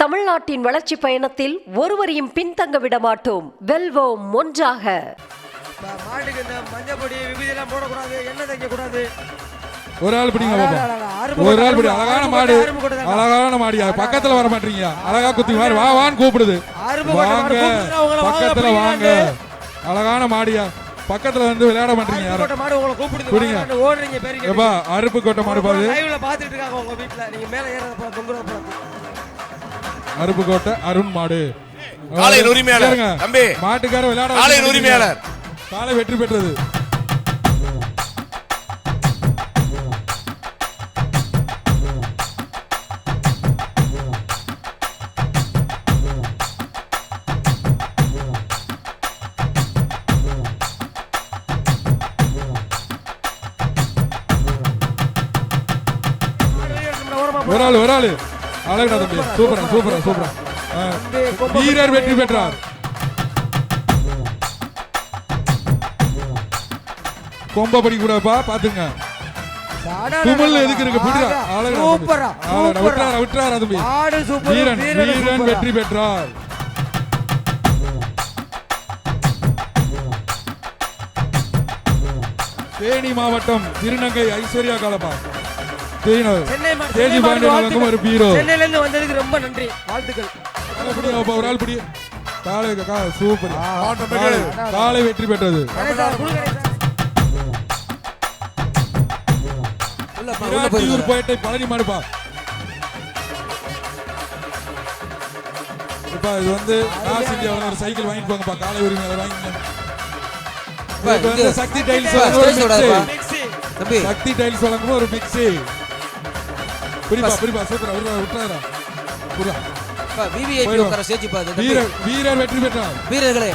தமிழ்நாட்டின் வளர்ச்சி பயணத்தில் ஒருவரையும் பின்தங்க விட மாட்டோம். வெல்வோம் ஒன்றாக. மாட்டுக்கு இந்த மஞ்சப்பொடி விபீதியெல்லாம் போடக்கூடாது, எண்ணெய் தைக்கக்கூடாது. ஒரு ஆள் பிடிங்க பாப்பா. ஒரு ஆள் பிடி. அழகான மாடு, அழகான மாடியா. பக்கத்துல வர மாட்டீங்க. அழகா குத்தி மாதிரி வா வான்னு கூப்பிடுது. வாங்க பக்கத்துல வாங்க. அழகான மாடியா. பக்கத்துல வந்து விளையாட மாட்டீங்க. மாடு உங்களை கூப்பிடுது. ஓடுறீங்க பேருக்கு. ஏப்பா அருப்பு கோட்டை மாடு பாரு. லைவ்ல பாத்துட்டு இருக்காங்க உங்க வீட்ல. நீங்க மேல ஏறத போற தொங்குறத போற. அருப்பு கோட்டை அருண் மாடு. காளையின் உரிமையாளர் தம்பி. மாட்டுக்கார விளையாட. காளையின் உரிமையாளர். காளை வெற்றி பெற்றது. ஒரு ஆளு அழகா தம்பி. சூப்பரா வீரர் வெற்றி பெற்றார். கொம்ப படி கூடப்பா பாத்துங்க. குமல் எதுக்கு இருக்கு புடிடா. அழகா விட்டுறாரா தம்பி. வீரன் வெற்றி பெற்றார். தேனி மாவட்டம் திருநங்கை ஐஸ்வர்யா காலப்பா. சென்னையில இருந்து வந்ததுக்கு ரொம்ப நன்றி, வாழ்த்துக்கள். ஒரு ஆள் பிடி. சூப்பர். காளை வெற்றி பெற்றது. போயிட்டு பழனி மாடுப்பா. இப்ப இது வந்து காசு இந்தியா ஒரு சைக்கிள் வாங்கிட்டு போங்கப்பா. காளை உரிமையாளர் வாங்கிங்க. சக்தி டைல்ஸ் சக்தி டைல்ஸ் வழங்கும் ஒரு மிக்ஸி. புரிப்பா சூப்பரா விட்டுறாரா. வீரர் வெற்றி பெற்றார். வீரர்களே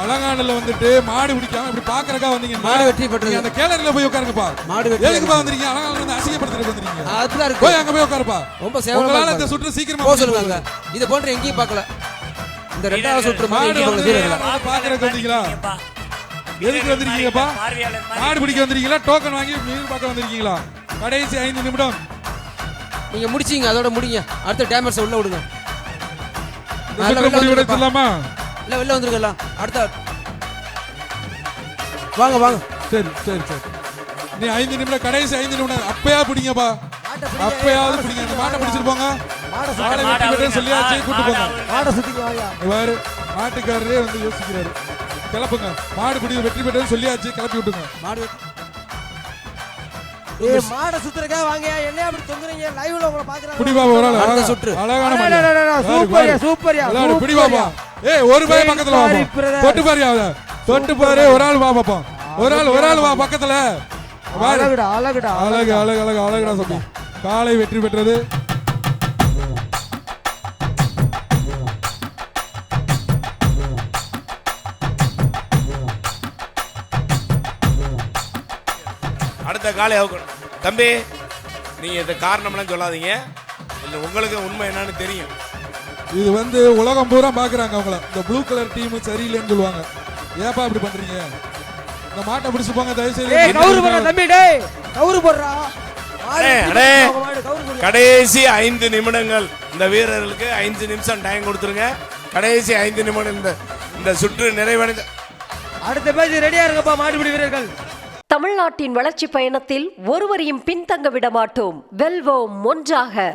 அலங்கானல்ல வந்துட்டு மாடு பிடிக்காம இப்படி பாக்குறக்கா வந்தீங்க. மாடு வெற்றி பெற்றது. அந்த கேலரில போய் உட்காருங்கப்பா. மாடு வெற்றி எதுக்குப்பா வந்தீங்க? அலங்கானல்ல வந்து அசிங்கப்படுத்துறதுக்கு வந்தீங்க. அதுல இருக்கு. போய் அங்க போய் உட்காருப்பா. ரொம்ப சேவலா இந்த சுற்று சீக்கிரமா போ சொல்லுங்க. இது போன்ற எங்கேயும் பார்க்கல. இந்த ரெண்டாவது சுற்று மாடு பாக்குறதுக்கு வந்தீங்களா? எதுக்கு வந்திருக்கீங்கப்பா? மாடு பிடிக்க வந்திருக்கீங்களா? டோக்கன் வாங்கி மீன் பார்க்க வந்திருக்கீங்களா? கடைசி 5 நிமிடம் நீங்க முடிச்சீங்க. அதோட முடிங்க. அடுத்த டேமர்ஸ் உள்ள விடுங்க. முடிவு எடுத்துலாமா? இல்ல வெளில வந்துருக்கலாம். அடுத்த வாங்க. சரி. நீ 5 நிமிடம், கடைசி 5 நிமிடம். அப்பயா பிடிங்கப்பா. அப்பயாவது பிடிங்க. அந்த மாட்டை பிடிச்சிட்டு போங்க. மாடை வெட்டி விட்டு சொல்லியாச்சு கூட்டு போங்க. மாடை சுத்திங்க வாயா. இவர் மாட்டுக்காரரே வந்து யோசிக்கிறாரு. கிளப்புங்க. மாடு பிடி வெற்றி பெற்றது சொல்லியாச்சு, கிளப்பி விட்டுங்க. மாடை சுத்துறக்கா வாங்க. என்ன அப்படி தொங்குறீங்க? லைவ்ல உங்களை பாக்குறாங்க. புடி பாபா ஒரு ஆளு. சுற்று அழகான மாடு. சூப்பர்யா. புடி பாபா. ஏய் ஒரு பை பக்கத்துல வா. தொட்டு பாரு அவ. தொட்டு பாரு. ஒரு ஆள் வா பாப்பா. ஒரு ஆள் வா பக்கத்துல. அழகுடா சொல்லி. காளை வெற்றி பெற்றது. அடுத்த காலை தம்பி. நீங்க இந்த காரணம்லாம் சொல்லாதீங்க. இல்ல உங்களுக்கு உண்மை என்னன்னு தெரியும். இது வந்து உலகம் பூரா பாக்குறாங்க அவங்கள. இந்த ப்ளூ கலர் டீம் சரியில்லைன்னு சொல்லுவாங்க. ஏப்பா இப்படி பண்றீங்க? இந்த மாட்டை பிடிச்சு போங்க தயவு செய்து. கவுரு போடுறா தம்பி. டேய் கவுரு போடுறா. கடைசி 5 நிமிடங்கள். இந்த வீரர்களுக்கு 5 நிமிஷம் டைம் கொடுத்துருங்க. கடைசி 5 நிமிடம் இந்த சுற்று நிறைவடைந்த. அடுத்த பேஜ் ரெடியா இருங்கப்பா மாடுபிடி வீரர்கள். தமிழ்நாட்டின் வளர்ச்சி பயணத்தில் ஒருவரையும் பின்தங்க விட மாட்டோம். வெல்வோம் ஒன்றாக.